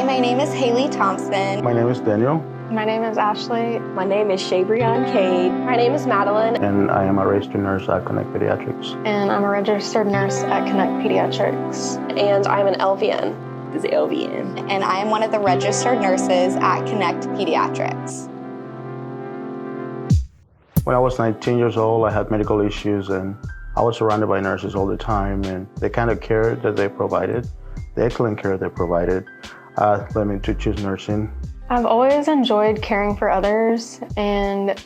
Hi, my name is Haley Thompson. My name is Daniel. My name is Ashley. My name is Shabrion Cade. My name is Madeline. And I am a registered nurse at Connect Pediatrics. And I'm a registered nurse at Connect Pediatrics. And I'm an LVN. This is LVN. And I am one of the registered nurses at Connect Pediatrics. When I was 19 years old, I had medical issues and I was surrounded by nurses all the time, and the kind of care that they provided, the excellent care they provided, led me to choose nursing. I've always enjoyed caring for others, and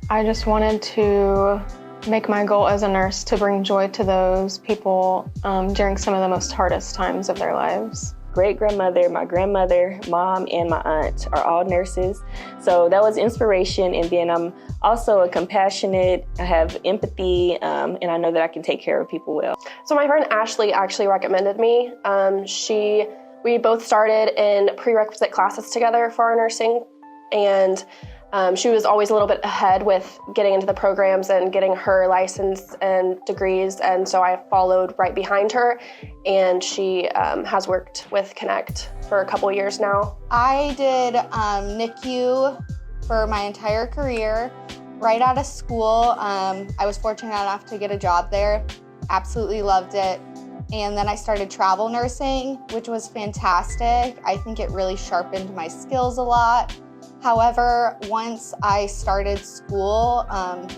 I just wanted to make my goal as a nurse to bring joy to those people during some of the most hardest times of their lives. Great-grandmother, my grandmother, mom, and my aunt are all nurses. So that was inspiration. And then I'm also a compassionate, I have empathy, and I know that I can take care of people well. So my friend Ashley actually recommended me. We both started in prerequisite classes together for our nursing, and she was always a little bit ahead with getting into the programs and getting her license and degrees, and so I followed right behind her, and she has worked with Connect for a couple of years now. I did NICU for my entire career. Right out of school, I was fortunate enough to get a job there. Absolutely loved it. And then I started travel nursing, which was fantastic. I think it really sharpened my skills a lot. However, once I started school,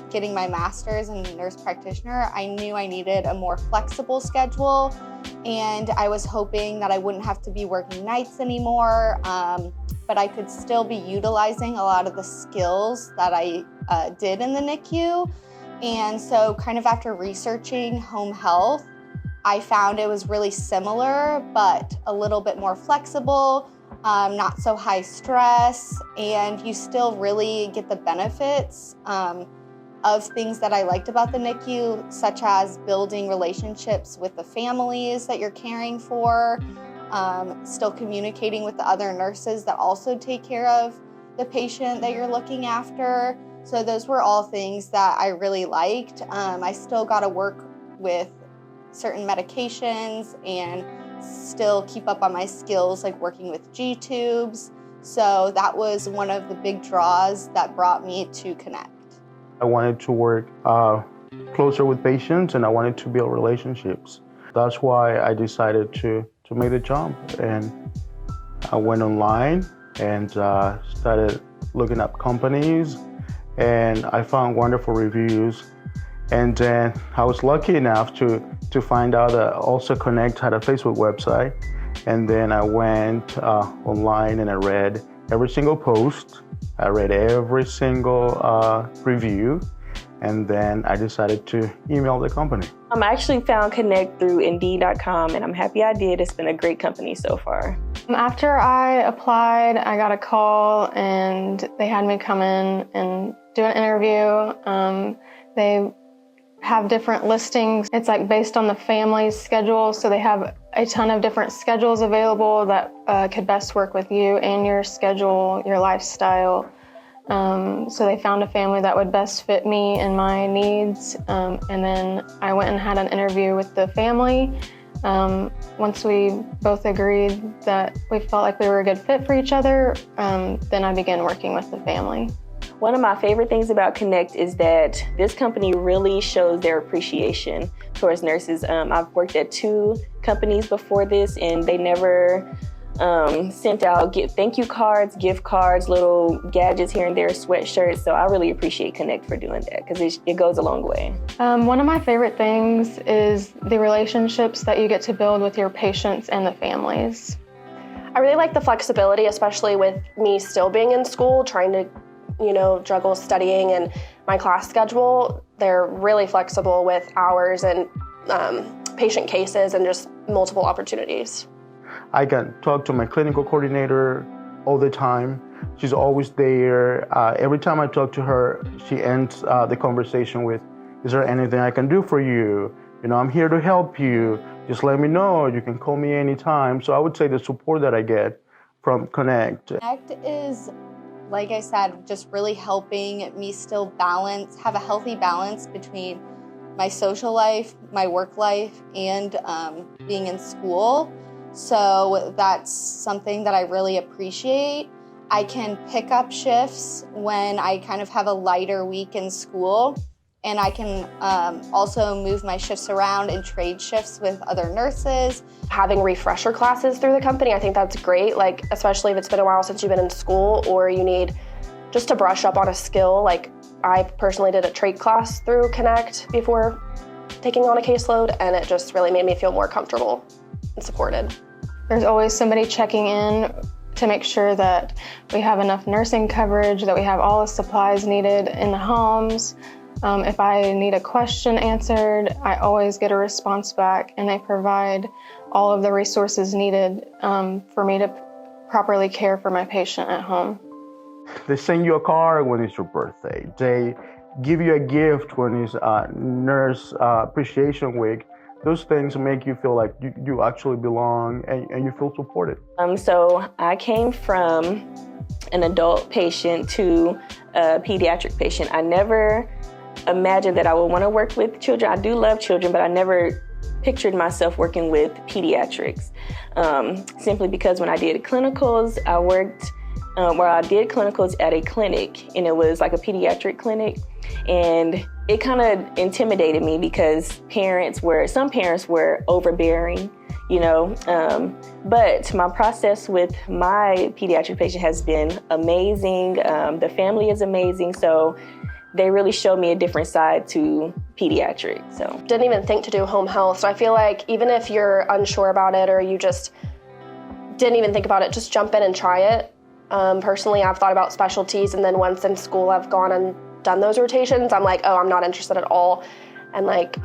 getting my master's in nurse practitioner, I knew I needed a more flexible schedule, and I was hoping that I wouldn't have to be working nights anymore, but I could still be utilizing a lot of the skills that I did in the NICU. And so kind of after researching home health, I found it was really similar, but a little bit more flexible, not so high stress, and you still really get the benefits of things that I liked about the NICU, such as building relationships with the families that you're caring for, still communicating with the other nurses that also take care of the patient that you're looking after. So those were all things that I really liked. I still got to work with certain medications and still keep up on my skills, like working with G-tubes. So that was one of the big draws that brought me to Connect. I wanted to work closer with patients, and I wanted to build relationships. That's why I decided to make the jump. And I went online and started looking up companies, and I found wonderful reviews. And then I was lucky enough to find out that also Connect had a Facebook website. And then I went online and I read every single post. I read every single review. And then I decided to email the company. I actually found Connect through Indeed.com, and I'm happy I did. It's been a great company so far. After I applied, I got a call and they had me come in and do an interview. They have different listings. It's like based on the family's schedule, so they have a ton of different schedules available that could best work with you and your schedule, your lifestyle. So they found a family that would best fit me and my needs, and then I went and had an interview with the family. Once we both agreed that we felt like we were a good fit for each other, then I began working with the family. One of my favorite things about Connect is that this company really shows their appreciation towards nurses. I've worked at 2 companies before this, and they never sent out thank you cards, gift cards, little gadgets here and there, sweatshirts. So I really appreciate Connect for doing that, because it goes a long way. One of my favorite things is the relationships that you get to build with your patients and the families. I really like the flexibility, especially with me still being in school, trying to juggle studying and my class schedule. They're really flexible with hours and patient cases and just multiple opportunities. I can talk to my clinical coordinator all the time. She's always there. Every time I talk to her, she ends the conversation with, "Is there anything I can do for you? I'm here to help you. Just let me know. You can call me anytime." So I would say the support that I get from Connect. Connect is, like I said, just really helping me still have a healthy balance between my social life, my work life, and being in school. So that's something that I really appreciate. I can pick up shifts when I kind of have a lighter week in school, and I can also move my shifts around and trade shifts with other nurses. Having refresher classes through the company, I think that's great, like especially if it's been a while since you've been in school or you need just to brush up on a skill. Like I personally did a trade class through Connect before taking on a caseload, and it just really made me feel more comfortable and supported. There's always somebody checking in to make sure that we have enough nursing coverage, that we have all the supplies needed in the homes. If I need a question answered, I always get a response back, and they provide all of the resources needed for me to properly care for my patient at home. They send you a card when it's your birthday. They give you a gift when it's Nurse Appreciation Week. Those things make you feel like you actually belong and you feel supported. So I came from an adult patient to a pediatric patient. I never imagined that I would want to work with children. I do love children, but I never pictured myself working with pediatrics. Simply because when I did clinicals, I did clinicals at a clinic, and it was like a pediatric clinic. And it kind of intimidated me because some parents were overbearing, you know. But my process with my pediatric patient has been amazing. The family is amazing. So they really showed me a different side to pediatrics. So didn't even think to do home health. So I feel like even if you're unsure about it or you just didn't even think about it, just jump in and try it. Personally, I've thought about specialties, and then once in school, I've gone and done those rotations. I'm like, oh, I'm not interested at all. And like,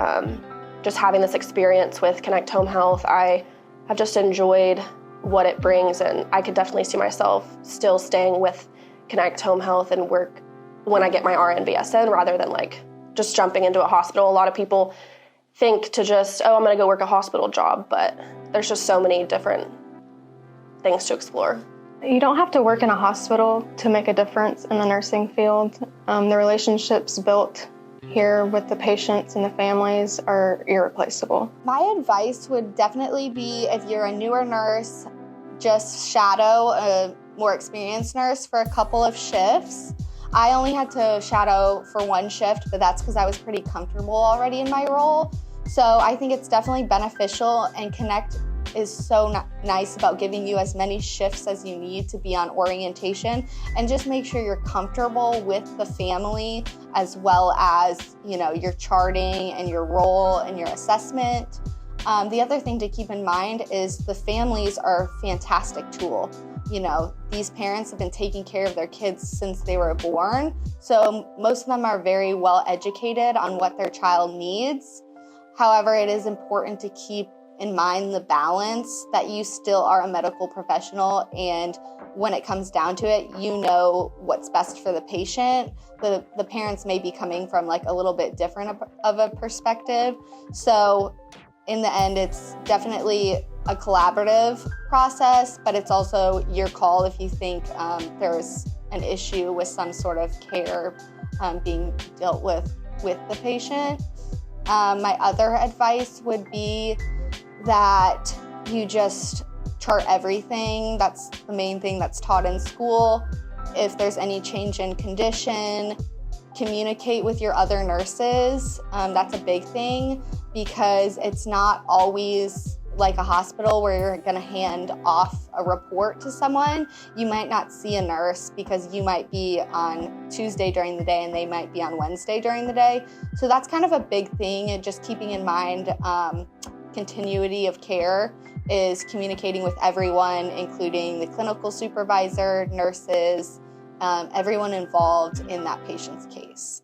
just having this experience with Connect Home Health, I have just enjoyed what it brings, and I could definitely see myself still staying with Connect Home Health and work when I get my RN BSN rather than like just jumping into a hospital. A lot of people think to just, oh, I'm gonna go work a hospital job, but there's just so many different things to explore. You don't have to work in a hospital to make a difference in the nursing field. The relationships built here with the patients and the families are irreplaceable. My advice would definitely be, if you're a newer nurse, just shadow a more experienced nurse for a couple of shifts. I only had to shadow for one shift, but that's because I was pretty comfortable already in my role. So I think it's definitely beneficial, and Connect is so nice about giving you as many shifts as you need to be on orientation, and just make sure you're comfortable with the family as well as, you know, your charting and your role and your assessment. The other thing to keep in mind is the families are a fantastic tool. You know, these parents have been taking care of their kids since they were born, so most of them are very well educated on what their child needs. However, it is important to keep in mind the balance that you still are a medical professional, and when it comes down to it, you know what's best for the patient. The parents may be coming from like a little bit different of a perspective. So in the end, it's definitely a collaborative process, but it's also your call if you think there's an issue with some sort of care being dealt with the patient. My other advice would be that you just chart everything. That's the main thing that's taught in school. If there's any change in condition, communicate with your other nurses. That's a big thing, because it's not always like a hospital where you're gonna hand off a report to someone. You might not see a nurse because you might be on Tuesday during the day and they might be on Wednesday during the day. So that's kind of a big thing, and just keeping in mind continuity of care is communicating with everyone, including the clinical supervisor, nurses, everyone involved in that patient's case.